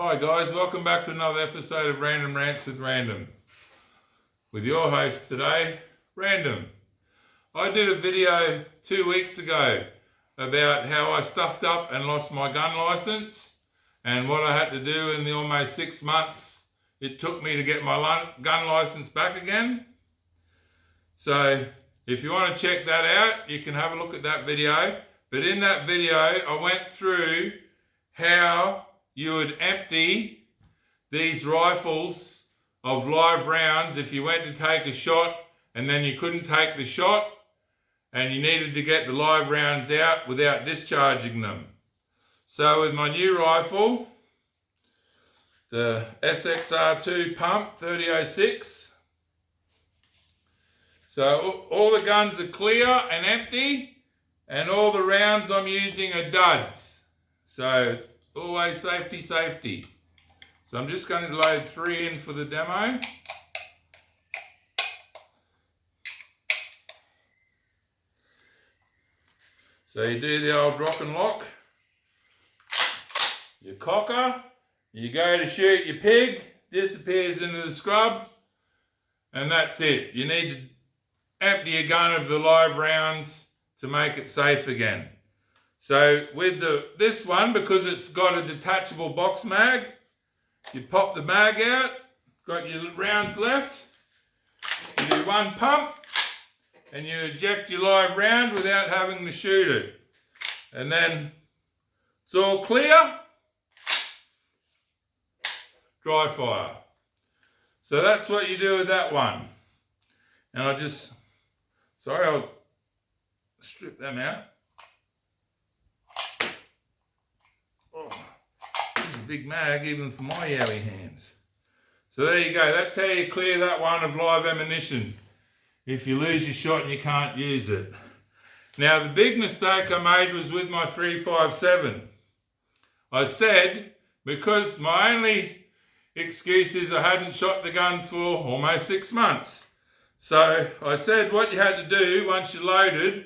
Hi guys, welcome back to another episode of Random Rants with Random. With your host today, Random. I did a video 2 weeks ago about how I stuffed up and lost my gun license and what I had to do in the almost 6 months it took me to get my gun license back again. So if you want to check that out, you can have a look at that video. But in that video, I went through how you would empty these rifles of live rounds if you went to take a shot and then you couldn't take the shot and you needed to get the live rounds out without discharging them. So with my new rifle, the SXR2 pump 3006, so all the guns are clear and empty and all the rounds I'm using are duds. So always safety, safety. So I'm just going to load 3 in for the demo. So you do the old rock and lock. You cocker, you go to shoot your pig, disappears into the scrub, and that's it. You need to empty your gun of the live rounds to make it safe again. So with this one, because it's got a detachable box mag, you pop the mag out, got your rounds left, you do one pump, and you eject your live round without having to shoot it. And then it's all clear, dry fire. So that's what you do with that one. And I'll strip them out. Big mag even for my yowie hands. So there you go, that's how you clear that one of live ammunition if you lose your shot and you can't use it. Now the big mistake I made was with my 357. I said, because my only excuse is I hadn't shot the guns for almost 6 months. So I said what you had to do once you loaded,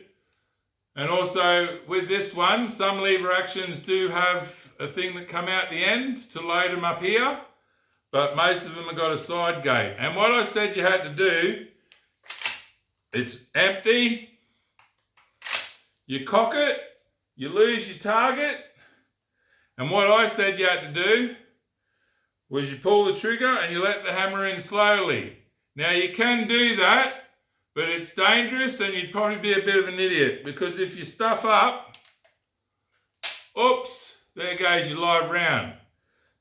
and also with this one, some lever actions do have a thing that come out the end to load them up here, but most of them have got a side gate. And what I said you had to do, it's empty, you cock it, you lose your target, and what I said you had to do was you pull the trigger and you let the hammer in slowly. Now you can do that, but it's dangerous and you'd probably be a bit of an idiot, because if you stuff up, oops, there goes your live round.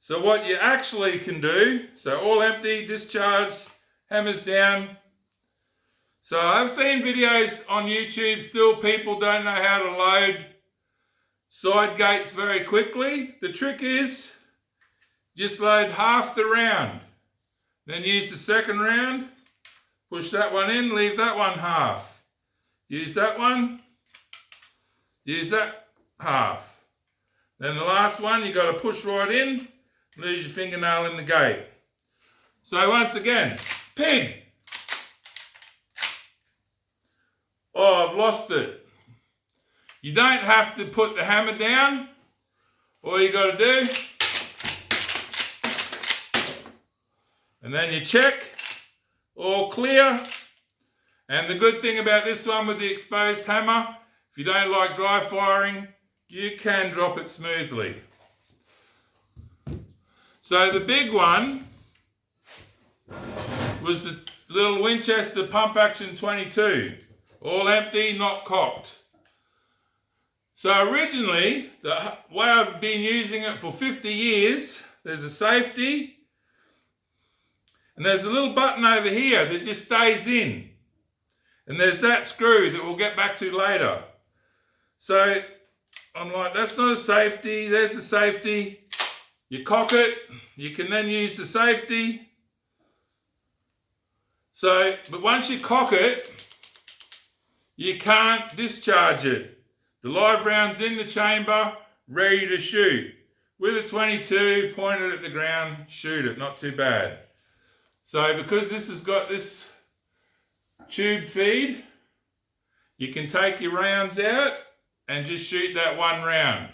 So what you actually can do, so all empty, discharged, hammers down. So I've seen videos on YouTube, still people don't know how to load side gates very quickly. The trick is, just load half the round. Then use the second round, push that one in, leave that one half. Use that one, use that half. Then the last one, you got to push right in, lose your fingernail in the gate. So once again, pig. Oh, I've lost it. You don't have to put the hammer down. All you got to do, and then you check, all clear. And the good thing about this one with the exposed hammer, if you don't like dry firing, you can drop it smoothly. So the big one was the little Winchester Pump Action 22. All empty, not cocked. So originally, the way I've been using it for 50 years, there's a safety, and there's a little button over here that just stays in. And there's that screw that we'll get back to later. So I'm like, that's not a safety, there's the safety. You cock it, you can then use the safety. So, but once you cock it, you can't discharge it. The live round's in the chamber, ready to shoot. With a 22, point it at the ground, shoot it, not too bad. So because this has got this tube feed, you can take your rounds out and just shoot that one round.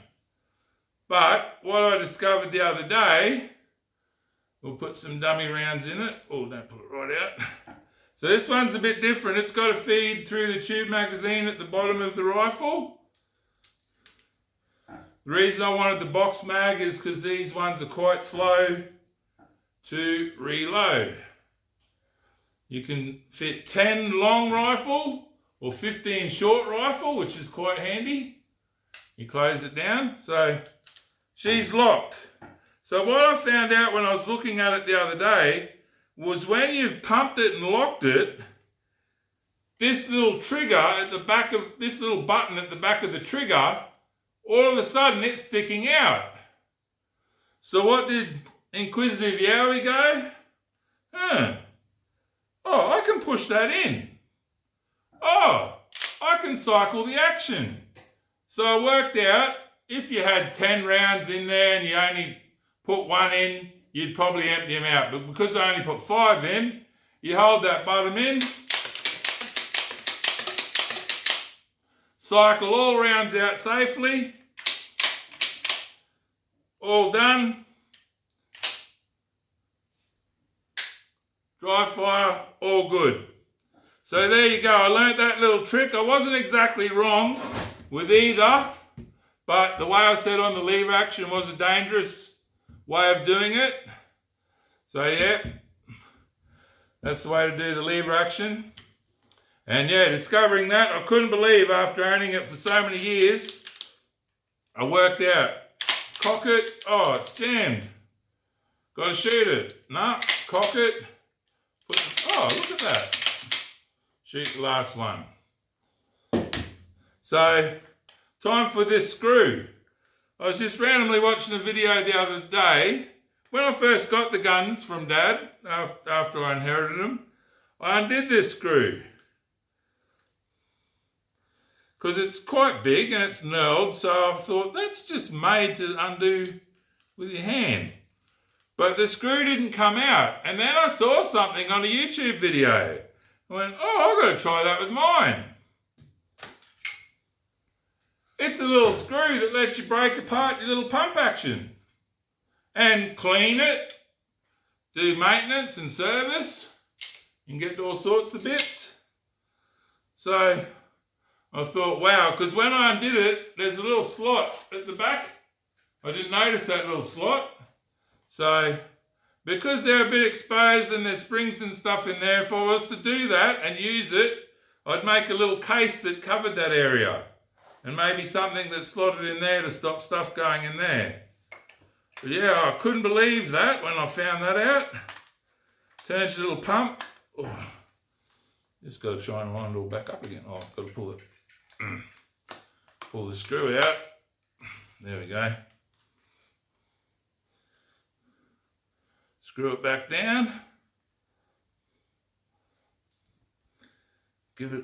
But what I discovered the other day We'll put some dummy rounds in it. Oh, don't pull it right out. So this one's a bit different. It's got a feed through the tube magazine at the bottom of the rifle. The reason I wanted the box mag is because these ones are quite slow to reload. You can fit 10 long rifle or 15 short rifle, which is quite handy. You close it down. So she's locked. So what I found out when I was looking at it the other day was when you've pumped it and locked it, this little trigger at the back of this little button at the back of the trigger, all of a sudden it's sticking out. So what did Inquisitive Yowie go? Oh, I can push that in. Oh, I can cycle the action. So I worked out if you had 10 rounds in there and you only put one in, you'd probably empty them out. But because I only put 5 in, you hold that bottom in, cycle all rounds out safely, all done, dry fire, all good. So there you go, I learnt that little trick. I wasn't exactly wrong with either, but the way I said on the lever action was a dangerous way of doing it. So yeah, that's the way to do the lever action. And yeah, discovering that, I couldn't believe after owning it for so many years, I worked out, cock it, oh, it's jammed. Got to shoot it. No, cock it, oh, look at that. Shoot the last one. So, time for this screw. I was just randomly watching a video the other day. When I first got the guns from Dad, after I inherited them, I undid this screw. Because it's quite big and it's knurled, so I thought that's just made to undo with your hand. But the screw didn't come out. And then I saw something on a YouTube video. I went, oh, I've got to try that with mine. It's a little screw that lets you break apart your little pump action and clean it, do maintenance and service, and get all sorts of bits. So I thought, wow, because when I undid it, there's a little slot at the back. I didn't notice that little slot. So because they're a bit exposed and there's springs and stuff in there, if I was to do that and use it, I'd make a little case that covered that area. And maybe something that's slotted in there to stop stuff going in there. But yeah, I couldn't believe that when I found that out. Turns your little pump. Oh, just got to try and line it all back up again. Oh, I've got to pull it. Pull the screw out. There we go. Screw it back down.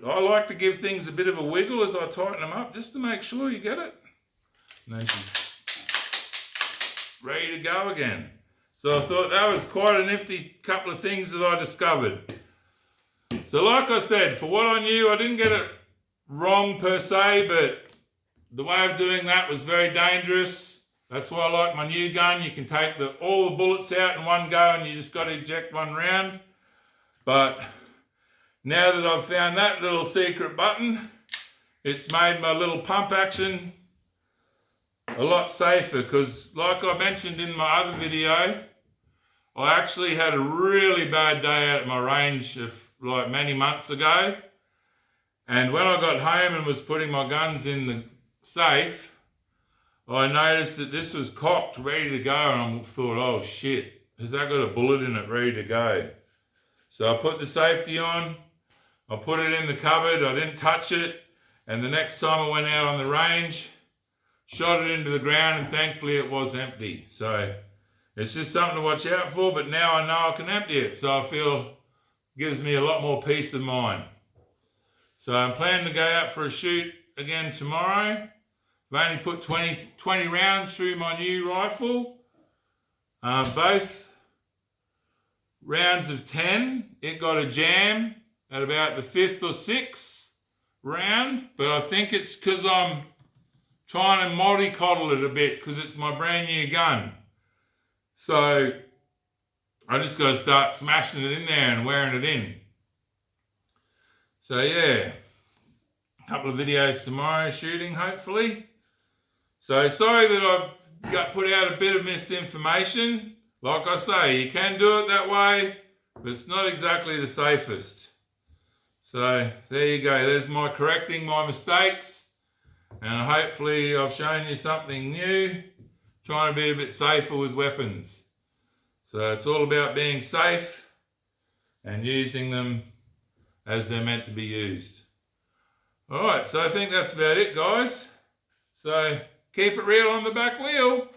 I like to give things a bit of a wiggle as I tighten them up, just to make sure you get it. And then she's ready to go again. So I thought that was quite a nifty couple of things that I discovered. So like I said, for what I knew, I didn't get it wrong per se, but the way of doing that was very dangerous. That's why I like my new gun. You can take all the bullets out in one go and you just got to eject one round. But now that I've found that little secret button, it's made my little pump action a lot safer, because like I mentioned in my other video, I actually had a really bad day out at my range like many months ago. And when I got home and was putting my guns in the safe, I noticed that this was cocked, ready to go, and I thought, oh shit, has that got a bullet in it ready to go? So I put the safety on, I put it in the cupboard, I didn't touch it, and the next time I went out on the range, shot it into the ground, and thankfully it was empty. So it's just something to watch out for, but now I know I can empty it, so I feel it gives me a lot more peace of mind. So I'm planning to go out for a shoot again tomorrow. I've only put 20 rounds through my new rifle. Both rounds of 10, it got a jam at about the 5th or 6th round, but I think it's because I'm trying to mollycoddle it a bit because it's my brand new gun. So I just got to start smashing it in there and wearing it in. So yeah, a couple of videos tomorrow shooting, hopefully. So sorry that I've got put out a bit of misinformation. Like I say, you can do it that way, but it's not exactly the safest. So there you go, there's my correcting my mistakes, and hopefully I've shown you something new, trying to be a bit safer with weapons. So it's all about being safe and using them as they're meant to be used. Alright, so I think that's about it, guys. So keep it real on the back wheel.